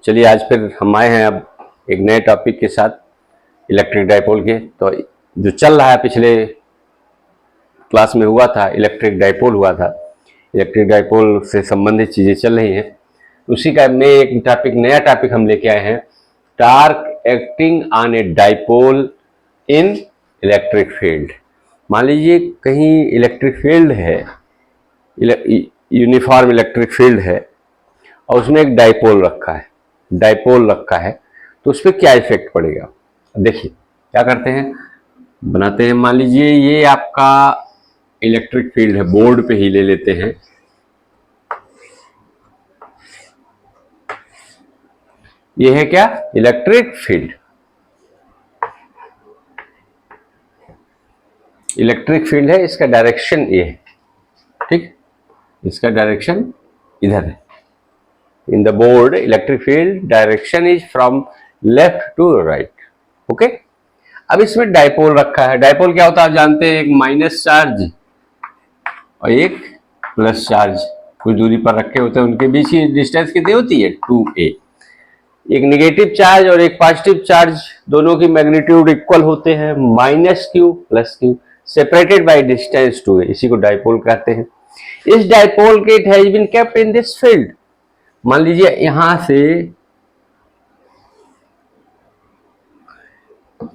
चलिए आज फिर हम आए हैं अब एक नए टॉपिक के साथ इलेक्ट्रिक डाइपोल के। तो जो चल रहा है, पिछले क्लास में हुआ था इलेक्ट्रिक डाइपोल हुआ था, इलेक्ट्रिक डाइपोल से संबंधित चीज़ें चल रही हैं। उसी का में एक टॉपिक, नया टॉपिक हम लेके आए हैं, torque acting on a dipole in electric field. मान लीजिए कहीं इलेक्ट्रिक फील्ड है, यूनिफॉर्म इलेक्ट्रिक फील्ड है और उसमें एक डाइपोल रखा है, तो उस पर क्या इफेक्ट पड़ेगा। देखिए क्या करते हैं, बनाते हैं। मान लीजिए ये आपका इलेक्ट्रिक फील्ड है, बोर्ड पे ही ले लेते हैं। ये है क्या, इलेक्ट्रिक फील्ड। इलेक्ट्रिक फील्ड है, इसका डायरेक्शन ये है, ठीक, इसका डायरेक्शन इधर है। In the board electric field direction is from left to right. Okay, अब इसमें डाइपोल रखा है। डाइपोल क्या होता है आप जानते हैं, एक माइनस चार्ज और एक प्लस चार्ज कुछ दूरी पर रखे होते हैं, उनके बीच की डिस्टेंस कितनी होती है, 2a। एक नेगेटिव चार्ज और एक पॉजिटिव चार्ज, दोनों की मैग्नीट्यूड इक्वल होते हैं, -q + q, separated by distance 2a। इसी को डाइपोल कहते हैं। इस डाइपोल के it has been kept in this field. मान लीजिए यहां से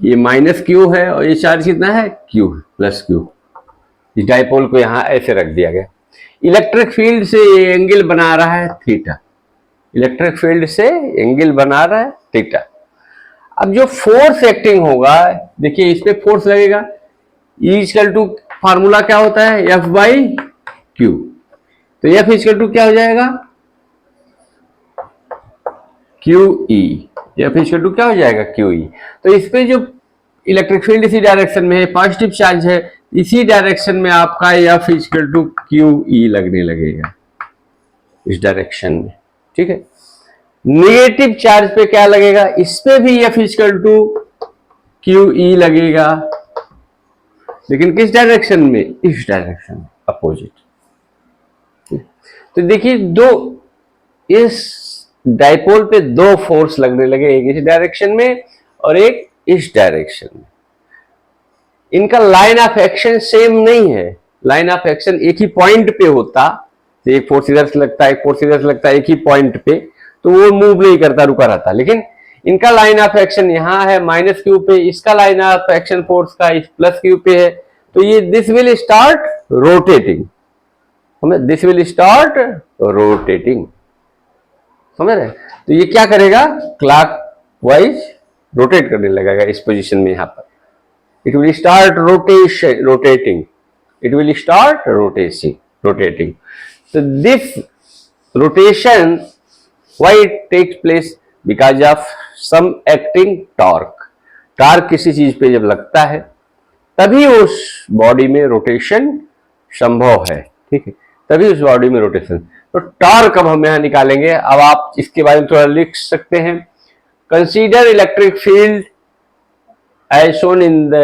ये -q है और ये चार्ज कितना है, q +q। इस डाइपोल को यहां ऐसे रख दिया गया। इलेक्ट्रिक फील्ड से ये एंगल बना रहा है थीटा। इलेक्ट्रिक फील्ड से एंगल बना रहा है थीटा। अब जो फोर्स एक्टिंग होगा, देखिए इस पे फोर्स लगेगा, E फार्मूला क्या होता है, F/Q। तो F क्या हो जाएगा, QE। F क्या हो जाएगा, QE। तो इस पे जो इलेक्ट्रिक फील्ड इसी डायरेक्शन में है, पॉजिटिव चार्ज है, इसी डायरेक्शन में आपका F QE लगने लगेगा, इस डायरेक्शन में, ठीक है। नेगेटिव चार्ज पे क्या लगेगा, इस पे भी F QE लगेगा, लेकिन किस डायरेक्शन में, इस डायरेक्शन में, अपोजिट। तो देखिए इस डाइपोल पे दो फोर्स लगने लगे, एक इस डायरेक्शन में और एक इस डायरेक्शन में। इनका लाइन ऑफ एक्शन सेम नहीं है। लाइन ऑफ एक्शन एक ही पॉइंट पे होता, तो एक फोर्स इधर से लगता है, एक फोर्स इधर से लगता है, एक ही पॉइंट पे, तो वो मूव नहीं करता, रुका रहता। लेकिन इनका लाइन ऑफ एक्शन यहाँ है -q पे, इसका लाइन ऑफ एक्शन फोर्स का इस +q पे है। तो ये this will start rotating, this will start rotating, समझ रहे। तो ये क्या करेगा, क्लॉक वाइज रोटेट करने लगेगा इस पोजीशन में। यहां पर it will start rotating, it will start rotating. So this rotation, why it takes place, because of some acting torque। Torque किसी चीज पे जब लगता है तभी उस बॉडी में रोटेशन संभव है, ठीक है, तभी उस बॉडी में रोटेशन। तो टॉर्क अब हम यहां निकालेंगे। अब आप इसके बारे में थोड़ा लिख सकते हैं। Consider electric field as shown in the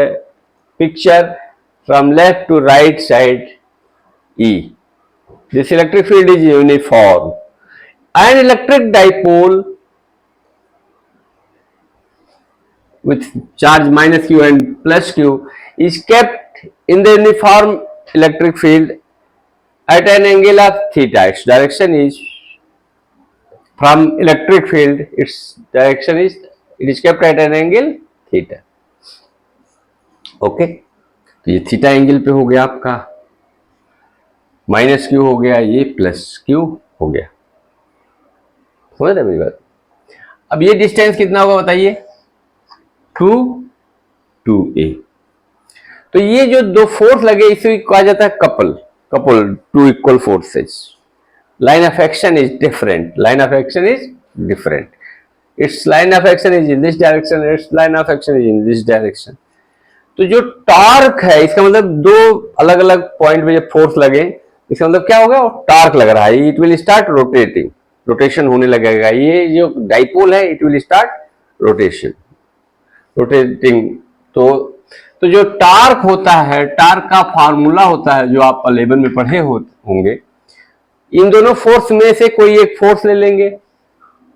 picture from left to right side E। This electric field is uniform. An electric dipole with charge -q and +q is kept in the uniform electric field at an angle of theta. Its direction is from electric field. Its direction is, it is kept at an angle theta. Okay, तो ये theta angle पे हो गया आपका, -q हो गया, ये +q हो गया, समझ रहे मेरी बात। अब ये डिस्टेंस कितना होगा बताइए, 2a। तो ये जो दो फोर्स लगे इसे कहा जाता है couple, two equal forces. Line of action is different, its line of action is in this direction, its line of action is in this direction. तो जो टॉर्क है, इसका मतलब दो अलग अलग पॉइंट पे जब फोर्स लगे, इसका मतलब क्या होगा, टॉर्क लग रहा है, इट विल स्टार्ट रोटेशन होने लगेगा। ये जो डाइपोल है इट विल स्टार्ट रोटेटिंग। तो जो टॉर्क होता है, टॉर्क का फार्मूला होता है जो आप 11 में पढ़े होंगे। इन दोनों फोर्स में से कोई एक फोर्स ले लेंगे,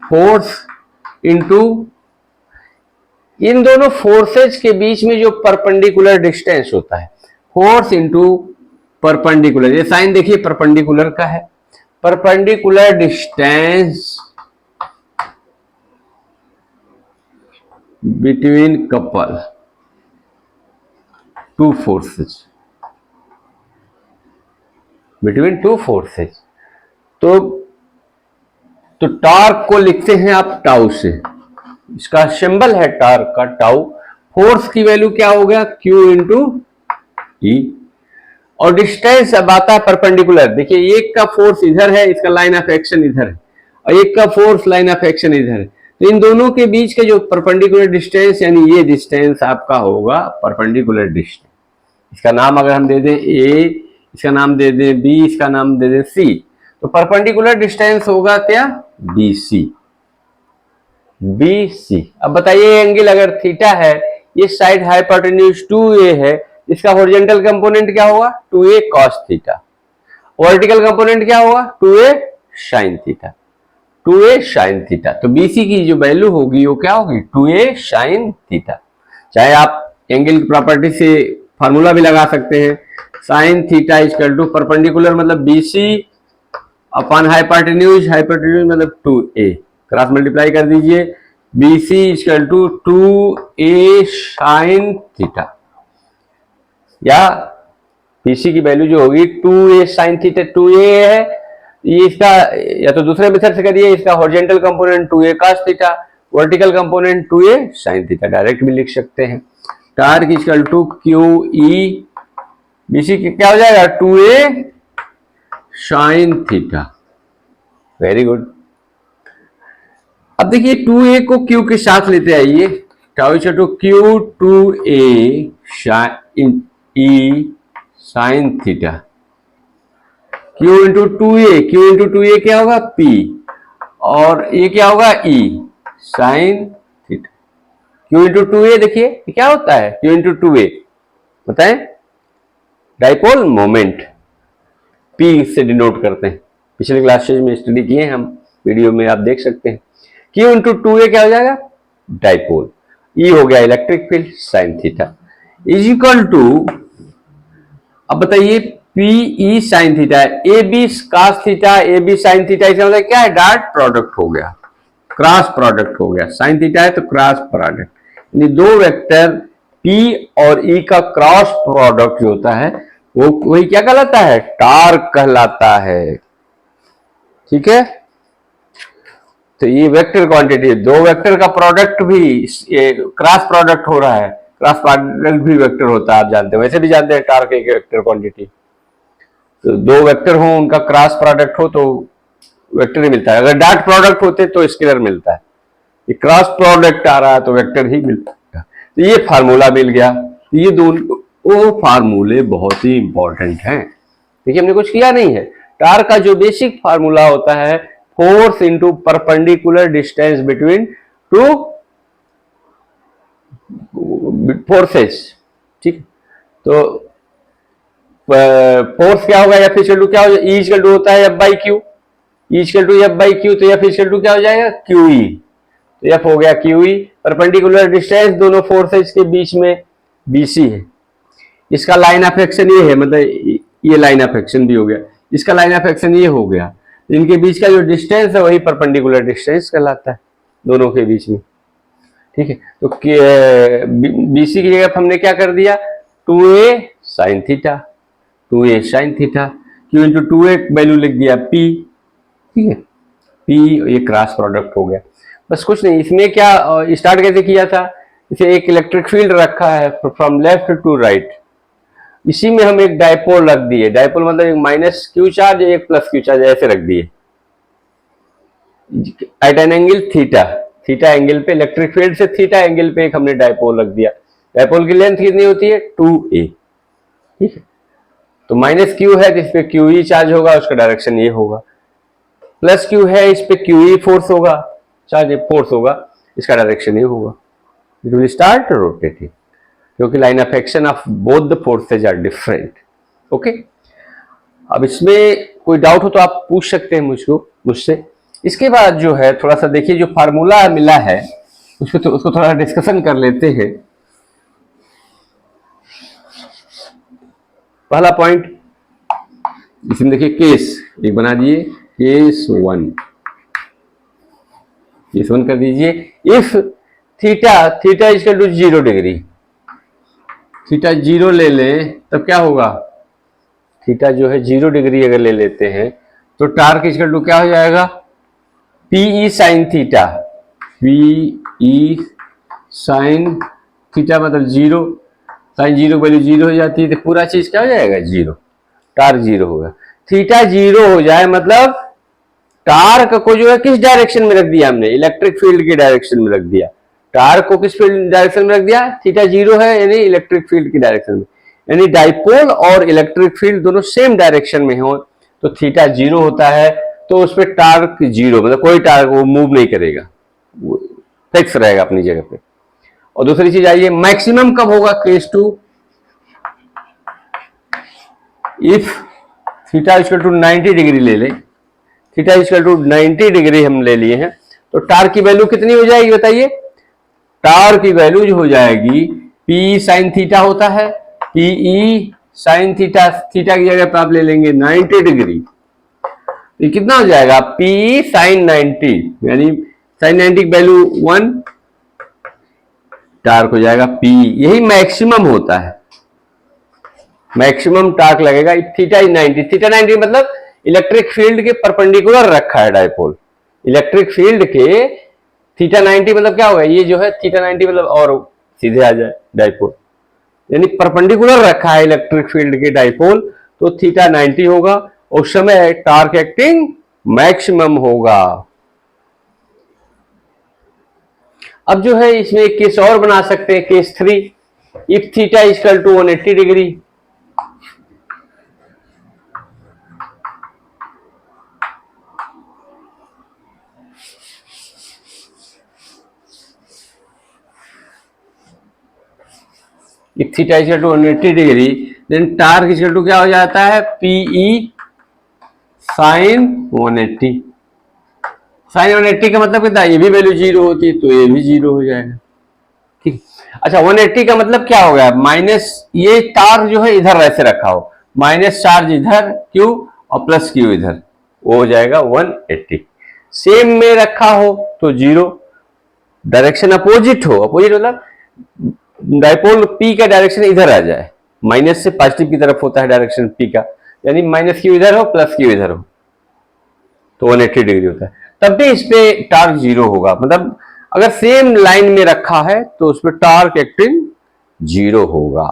फोर्स इंटू इन दोनों फोर्सेज के बीच में जो परपेंडिकुलर डिस्टेंस होता है, फोर्स इंटू परपेंडिकुलर, ये साइन देखिए परपेंडिकुलर का है, perpendicular distance between couple two forces, between two forces. तो टॉर्क को लिखते हैं आप टाउ से, इसका सिंबल है टॉर्क का टाउ। फोर्स की वैल्यू क्या हो गया, Q इंटू ई, और डिस्टेंस अब आता है परपेंडिकुलर। देखिए एक का फोर्स इधर है, इसका लाइन ऑफ एक्शन इधर है, और एक का फोर्स लाइन ऑफ एक्शन इधर है, तो इन दोनों के बीच के जो परपेंडिकुलर डिस्टेंस, यानी ये डिस्टेंस आपका होगा परपेंडिकुलर डिस्टेंस। इसका नाम अगर हम दे दें A, इसका नाम दे दें B, इसका नाम दे दें C, तो परपेंडिकुलर डिस्टेंस होगा क्या, BC। BC। अब बताइए एंगल अगर थीटा है, ये साइड हाइपोटेन्यूज 2a है, इसका हॉरिजॉन्टल कंपोनेंट क्या होगा, 2a cos theta, vertical component क्या होगा, 2a sin theta, 2a sin theta. तो BC की जो वैल्यू होगी वो क्या होगी, 2a sin थीटा। चाहे आप एंगल की प्रॉपर्टी से फार्मूला भी लगा सकते हैं, sin theta equal to perpendicular मतलब BC अपॉन हाइपोटेन्यूज, हाइपोटेन्यूज मतलब 2a, क्रॉस मल्टीप्लाई कर दीजिए, BC equal to 2a sin theta, या BC की वैल्यू जो होगी 2a sin थीटा, 2a है ये, इसका या तो दूसरे मेथड से करिए, इसका horizontal component 2a cos theta, vertical component 2a sin theta, direct भी लिख सकते हैं। Torque equal to QE, BC क्या हो जाएगा, 2a sin theta. Very good. अब देखिए 2a को Q के साथ लेते आइए, tau equal to Q 2a sin theta, Q into 2a क्या होगा P, और ये क्या होगा E sin theta. Q into 2a देखिए क्या होता है, Q इंटू 2a बताएं, डाइपोल मोमेंट, P से डिनोट करते हैं, पिछले क्लासेज में स्टडी किए हम, वीडियो में आप देख सकते हैं। Q इंटू 2a क्या हो जाएगा, डाइपोल, E हो गया electric field sin theta, is equal to, अब बताइए PE sin थीटा है, AB cos theta, AB sin theta, इसका मतलब क्या है, डॉट प्रोडक्ट हो गया, क्रॉस प्रोडक्ट हो गया, sin थीटा है तो क्रॉस प्रोडक्ट, यानी दो वेक्टर P और E का क्रॉस प्रोडक्ट जो होता है वो वही क्या कहलाता है, टॉर्क कहलाता है। ठीक है, तो ये वेक्टर क्वांटिटी, दो वेक्टर का प्रोडक्ट भी क्रॉस प्रोडक्ट हो रहा है, क्रॉस प्रोडक्ट भी वेक्टर होता है, आप जानते हैं, वैसे भी जानते हैं टॉर्क एक वेक्टर क्वांटिटी। तो दो वेक्टर हो, उनका क्रॉस प्रोडक्ट हो तो वेक्टर ही मिलता है, अगर डॉट प्रोडक्ट होते तो स्केलर मिलता है, ये क्रॉस प्रोडक्ट आ रहा है तो वेक्टर ही मिलता है। तो ये फार्मूला मिल गया, तो ये दोनों वो फार्मूले बहुत ही इंपॉर्टेंट हैं। देखिए हमने कुछ किया नहीं है, टॉर्क का जो बेसिक फार्मूला होता है, force into perpendicular distance between two forces. ठीक, तो फोर्स क्या होगा, एफ इक्वल टू क्या हो जाएगा, ई इक्वल टू होता है F by Q, E equal to F by Q, तो एफ इक्वल टू क्या हो जाएगा, क्यू ई, तो एफ हो गया क्यू ई, परपेंडिकुलर डिस्टेंस दोनों फोर्सेज के बीच में BC है, इसका लाइन ऑफ एक्शन ये है, मतलब ये लाइन ऑफ एक्शन भी हो गया, इसका लाइन ऑफ एक्शन ये हो गया, इनके बीच का जो डिस्टेंस है वही परपेंडिकुलर डिस्टेंस कहलाता है दोनों के बीच में। ठीक है, तो BC की जगह हमने क्या कर दिया, 2a sin theta, 2a sin theta, Q into 2a value लिख दिया P। ठीक है, P, ये क्रॉस प्रोडक्ट हो गया, बस कुछ नहीं। इसमें क्या स्टार्ट कैसे किया था, इसे एक इलेक्ट्रिक फील्ड रखा है फ्रॉम लेफ्ट टू राइट, इसी में हम एक डाइपोल रख दिए, डाइपोल मतलब एक माइनस क्यू चार्ज एक प्लस क्यू चार्ज ऐसे रख दिए at an angle theta, theta angle पे, इलेक्ट्रिक फील्ड से थीटा एंगल पे एक हमने डाइपोल रख दिया। डाइपोल की लेंथ कितनी होती है, 2a। ठीक है, तो माइनस क्यू है तो इस पे क्यू ई चार्ज होगा, उसका डायरेक्शन ये होगा, प्लस क्यू है इस पे क्यू ई फोर्स होगा, चार्ज फोर्स होगा, इसका डायरेक्शन ये होगा, इट विल स्टार्ट रोटेटिंग, क्योंकि line of action of both the forces are different. Okay, अब इसमें कोई डाउट हो तो आप पूछ सकते हैं मुझसे। इसके बाद जो है थोड़ा सा देखिए, जो फार्मूला मिला है उसको थोड़ा डिस्कशन कर लेते हैं। पहला पॉइंट इसमें देखिए, केस एक बना दिए, केस वन कर दीजिए। If theta equal to 0 degree, theta 0 ले लें तब क्या होगा, थीटा जो है 0 डिग्री अगर ले लेते हैं तो टार्क इक्वल टू क्या हो जाएगा, P E sine theta, P E sine theta मतलब 0, साइन 0 वैल्यू 0 हो जाती है तो पूरा चीज क्या हो जाएगा 0, टार्क 0 होगा। थीटा 0 हो जाए मतलब टार्क को जो है किस डायरेक्शन में रख दिया हमने, इलेक्ट्रिक फील्ड की डायरेक्शन में रख दिया। टार्क को किस फील्ड डायरेक्शन में रख दिया, थीटा 0 है यानी इलेक्ट्रिक फील्ड की डायरेक्शन में, यानी डाइपोल और इलेक्ट्रिक फील्ड दोनों सेम डायरेक्शन में हो तो थीटा 0 होता है, तो उस पर टार्क 0 मतलब कोई टार्क वो मूव नहीं करेगा, फिक्स रहेगा अपनी जगह पे। और दूसरी चीज आइए, मैक्सिमम कब होगा, case 2, if theta equal to 90 degree ले लें, थीटा इक्वल टू 90 डिग्री हम ले लिए हैं तो टार्क की वैल्यू कितनी हो जाएगी बताइए, टार्क की वैल्यू जो हो जाएगी पी साइन थीटा होता है, पीई साइन थीटा, थीटा की जगह पर आप ले लेंगे 90 डिग्री, ये कितना हो जाएगा पी साइन 90, यानी साइन 90 की वैल्यू 1, टार्क हो जाएगा पी, यही मैक्सिमम होता है, मैक्सिमम टार्क लगेगा थीटा 90, थीटा 90 मतलब इलेक्ट्रिक फील्ड के परपेंडिकुलर रखा है डाइपोल, इलेक्ट्रिक फील्ड के थीटा 90 मतलब क्या होगा, ये जो है थीटा 90 मतलब और सीधे आ जाए डाइपोल, यानी परपेंडिकुलर रखा है इलेक्ट्रिक फील्ड के डाइपोल, तो थीटा 90 होगा, उस समय टार्क एक्टिंग मैक्सिमम होगा। अब जो है इसमें एक केस और बना सकते हैं, case 3, if theta equal to 180 degree, if theta equal to 180 degree then torque equal to क्या हो जाता है, पीई साइन 180, साइन 180 का मतलब कितना, ये भी वैल्यू 0 होती है तो ये भी 0 हो जाएगा, ठीक। अच्छा 180 का मतलब क्या हो गया, माइनस, ये टार्क जो है इधर ऐसे रखा हो, माइनस चार्ज इधर क्यू और प्लस क्यू इधर, वो हो जाएगा 180, सेम में रखा हो तो 0, डायरेक्शन अपोजिट हो, अपोजिट मतलब डाइपोल पी का डायरेक्शन इधर आ जाए, माइनस से पॉजिटिव की तरफ होता है डायरेक्शन पी का, यानी माइनस क्यू इधर हो प्लस क्यू इधर हो तो 180 डिग्री होता है, तब भी इस पे टार्क 0 होगा, मतलब अगर सेम लाइन में रखा है तो उस पर टार्क एक्टिंग 0 होगा,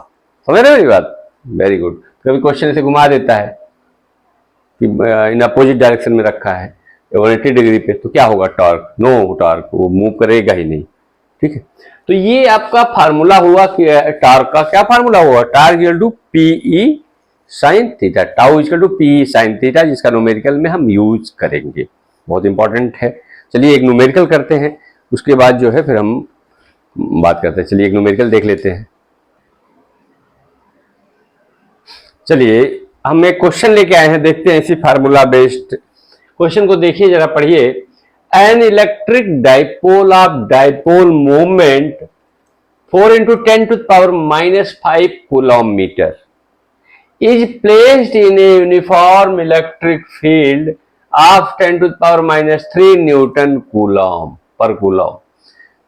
समझ रहे हो मेरी बात, वेरी गुड। कभी क्वेश्चन ऐसे घुमा देता है कि इन अपोजिट डायरेक्शन में रखा है 180 डिग्री पे तो क्या होगा, टार्क, नो टार्क, वो मूव करेगा ही नहीं, ठीक है। तो ये आपका फार्मूला हुआ कि टार्क का क्या फार्मूला हुआ, torque equal to P E sine theta, tau equal to P E sine theta, जिसका न्यूमेरिकल में हम यूज करेंगे, बहुत इंपॉर्टेंट है। चलिए एक न्यूमेरिकल करते हैं, उसके बाद जो है फिर हम बात करते हैं। चलिए एक न्यूमेरिकल देख लेते हैं। चलिए हम एक क्वेश्चन लेके आए हैं, देखते हैं इसी फार्मूला बेस्ड क्वेश्चन को, देखिए जरा पढ़िए। An electric dipole of dipole moment 4 into 10 to the power minus 5 coulomb meter is placed in a uniform electric field of 10 to the power minus 3 Newton coulomb per coulomb,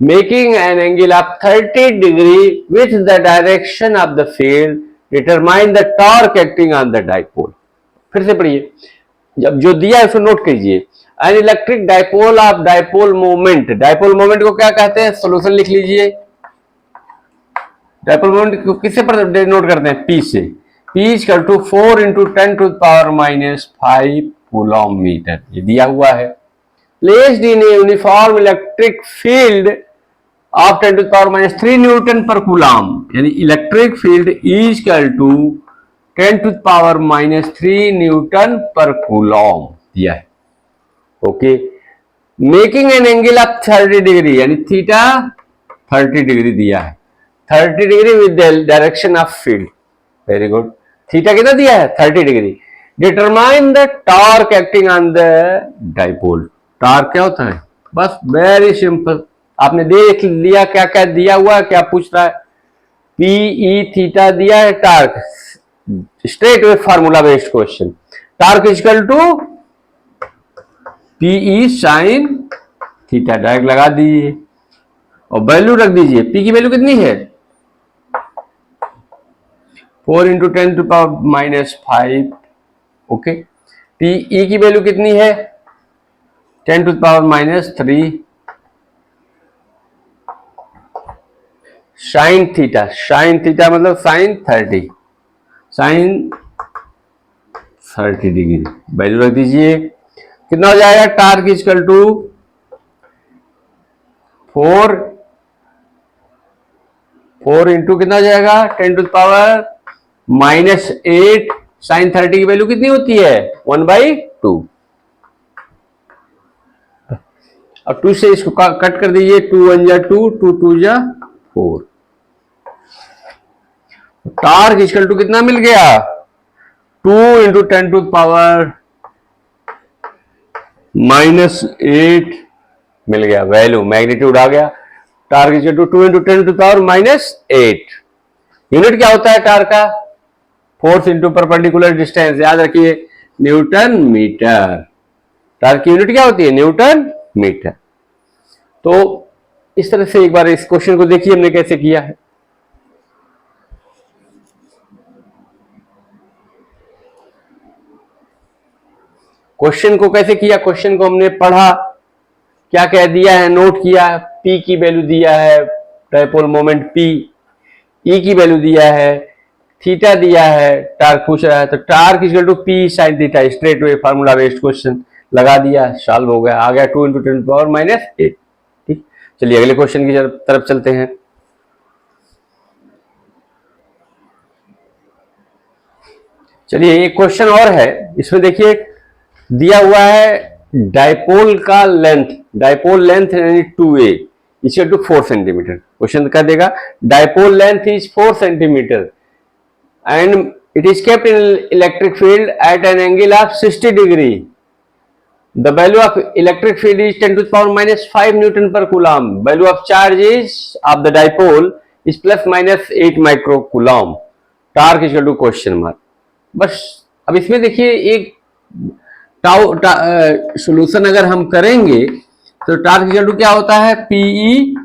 making an angle of 30 degree with the direction of the field. Determine the torque acting on the dipole. फिर से पढ़िए, जब जो दिया है उसको note कीजिए। An electric dipole of dipole moment, dipole moment को क्या कहते हैं, सोल्यूशन लिख लीजिए। डाइपोल मोमेंट को किससे नोट करते हैं, पी से, P equal to 4 into 10 to the power minus 5 coulomb metre, ये दिया हुआ है। Placed in a uniform electric field of 10 to the power minus 3 newton per coulomb, यानी electric field equal to 10 to the power minus 3 newton per coulomb दिया है, okay. Making an angle of 30 degree, यानी theta 30 degree दिया है, 30 degree with direction of field, very good. Theta कितना दिया है, 30 degree. Determine the torque acting on the dipole, torque क्या होता है? बस वेरी सिंपल, आपने देख लिया क्या क्या दिया हुआ है, क्या पूछ रहा है, पी ई थीटा दिया है torque, straight way formula based question, torque equal to P E sine theta, direct लगा दीजिए और वैल्यू रख दीजिए। पी की वैल्यू कितनी है? 4 इंटू 10⁻⁻5। ओके, पी ई की वैल्यू कितनी है? 10⁻⁻3 साइन थीटा, साइन थीटा मतलब साइन 30, साइन 30 डिग्री, वैल्यू रख दीजिए। कितना हो जाएगा? टार्क इजकल टू 4 इंटू कितना हो जाएगा? 10⁻⁻8 साइन 30 की वैल्यू कितनी होती है? 1/2। अब 2 से इसको कट कर दीजिए, 2 1 जा 2, 2 2 जा 4। टार्क इजकल टू कितना मिल गया? 2 इंटू 10⁻⁻8 मिल गया, वैल्यू मैग्नीट्यूड आ गया। Torque equal to 2 into 10⁻�8। Unit क्या होता है टार्क का? फोर्स इंटू परपेंडिकुलर डिस्टेंस, याद रखिए न्यूटन मीटर। टार्क की यूनिट क्या होती है? Newton metre. तो इस तरह से एक बार इस क्वेश्चन को देखिए हमने कैसे किया है। क्वेश्चन को कैसे किया? क्वेश्चन को हमने पढ़ा, क्या क्या दिया है नोट किया, पी की वैल्यू दिया है, डायपोल मोमेंट पी, ई की वैल्यू दिया है, थीटा दिया है, टार्क पूछ रहा है, तो torque equal to P sine theta, straight way formula based question लगा दिया, सॉल्व हो गया, आ गया 2 इंटू 10⁻⁸। ठीक, चलिए अगले क्वेश्चन की तरफ चलते हैं। चलिए एक क्वेश्चन और है, इसमें देखिए दिया हुआ है डायपोल का लेंथ, डायपोल लेंथ यानी 2a equal to 4 centimetre. Question क्या देगा? Dipole length is 4 centimetre and it is kept in electric field at an angle of 60 degree. The value of electric field is 10⁻⁻5 Newton per coulomb. Value of charge is of the dipole is ±8 microcoulomb. Torque is equal to question mark. बस अब इसमें देखिए एक solution अगर हम करेंगे तो torque equal to क्या होता है? P E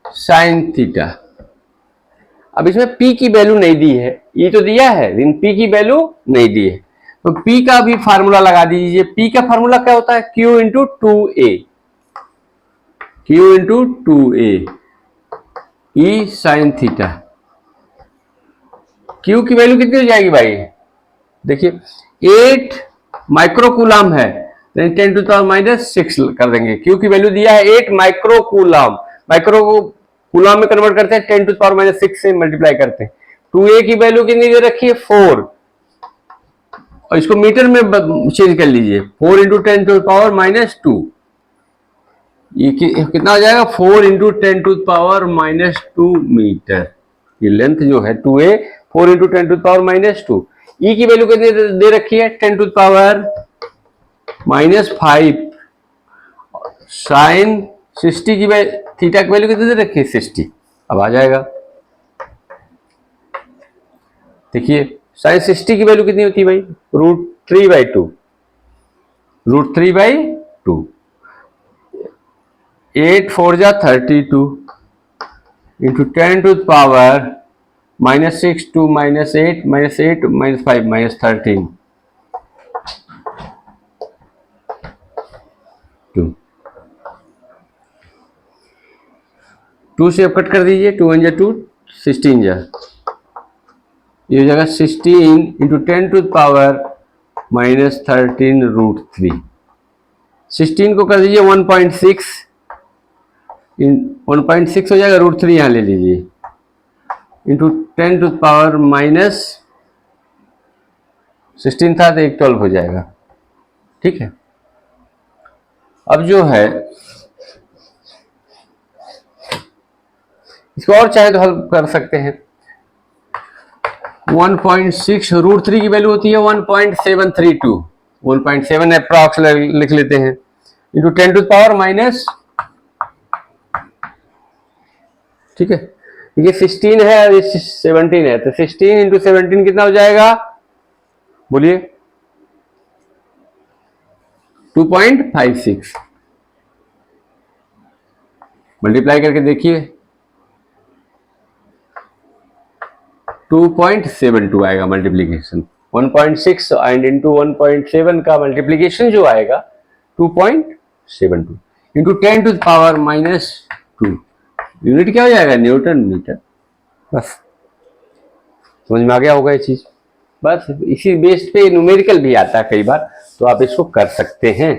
sine theta. अब इसमें P की वैल्यू नहीं दी है, E तो दिया है लेकिन P की वैल्यू नहीं दी है, तो P का भी फार्मूला लगा दीजिए। P का फार्मूला क्या होता है? Q into 2A, Q into 2A E sine theta. Q की वैल्यू कितनी हो जाएगी भाई? देखिए 8 माइक्रोकूलम है, 10⁻⁻6 कर देंगे। Q की वैल्यू दिया है 8 माइक्रोकूलम, कूलम में कन्वर्ट करते हैं 10⁻6 से मल्टीप्लाई करते हैं। 2a की वैल्यू कितनी दे रखी है? 4, और इसको मीटर में चेंज कर लीजिए, 4 इंटू 10⁻⁻2, ये कितना हो जाएगा? 4 इंटू 10⁻⁻2 मीटर। ये लेंथ जो है 2a 4 इंटू 10⁻⁻2। ई की वैल्यू कितनी दे रखी है? 10⁻⁻5 साइन 60 की थीटा की वैल्यू कितनी दे रखी है? 60। अब आ जाएगा, देखिए साइन 60 की वैल्यू कितनी होती है भाई? √3/2, √3/2, 8 4 जा 32 इंटू 10⁻⁻6 2 -8 -8 -5 -13 2 से अब कट कर दीजिए, 2 1 जा 2, 16 जा, ये हो जाएगा 16 इंटू 10⁻⁻13 √3। 16 को कर दीजिए 1.6, 1.6 हो जाएगा, √3 यहाँ ले लीजिए, इंटू 10⁻16 था तो 12 हो जाएगा। ठीक है, अब जो है इसको और चाहे तो हल कर सकते हैं। 1.6 √3 की वैल्यू होती है 1.732, 1.7 अप्रॉक्स लिख लेते हैं, into 10 to the power minus, ठीक है, ये 16 है और ये 17 है, तो 16 इंटू 17 कितना हो जाएगा, बोलिए 2.56। मल्टीप्लाई करके देखिए 2.72 आएगा मल्टीप्लीकेशन, 1.6 एंड इंटू 1.7 का मल्टीप्लीकेशन जो आएगा 2.72 into 10 to the power minus 2। Unit क्या हो जाएगा, न्यूटन मीटर। बस समझ में आ गया होगा ये चीज। बस इसी बेस पे न्यूमेरिकल भी आता है कई बार, तो आप इसको कर सकते हैं,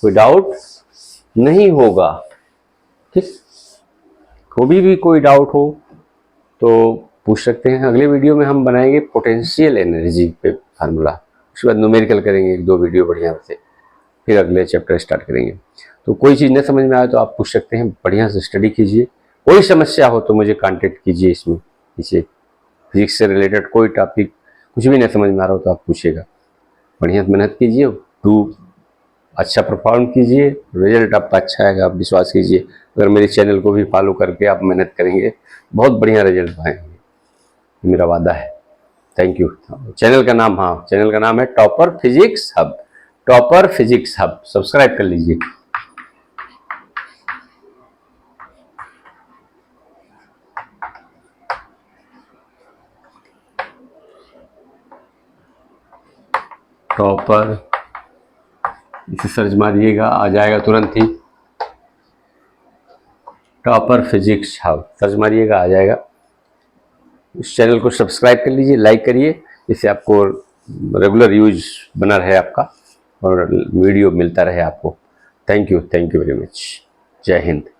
कोई डाउट नहीं होगा। ठीक, कभी भी कोई डाउट हो तो पूछ सकते हैं। अगले वीडियो में हम बनाएंगे पोटेंशियल एनर्जी पे फार्मूला, उसके बाद न्यूमेरिकल करेंगे 1-2 वीडियो बढ़िया से, फिर अगले चैप्टर स्टार्ट करेंगे। तो कोई चीज़ न समझ में आए तो आप पूछ सकते हैं, बढ़िया से स्टडी कीजिए। कोई समस्या हो तो मुझे कांटेक्ट कीजिए, इसमें नीचे फिजिक्स से रिलेटेड कोई टॉपिक कुछ भी नहीं समझ में आ रहा हो तो आप पूछिएगा। बढ़िया मेहनत कीजिए, अच्छा परफॉर्म कीजिए, रिजल्ट आपका अच्छा आएगा, आप विश्वास कीजिए। अगर मेरे चैनल को भी फॉलो करके आप मेहनत करेंगे, बहुत बढ़िया रिजल्ट पाएंगे, मेरा वादा है। Thank you. चैनल का नाम, हाँ चैनल का नाम है topper physics hub, topper physics hub, subscribe कर लीजिए। टॉपर इसे सर्च मारिएगा, आ जाएगा तुरंत ही, टॉपर फिजिक्स हब सर्च मारिएगा, आ जाएगा। इस चैनल को सब्सक्राइब कर लीजिए, लाइक करिए, जिससे आपको रेगुलर यूज बना रहे आपका और वीडियो मिलता रहे आपको। Thank you very much. जय हिंद।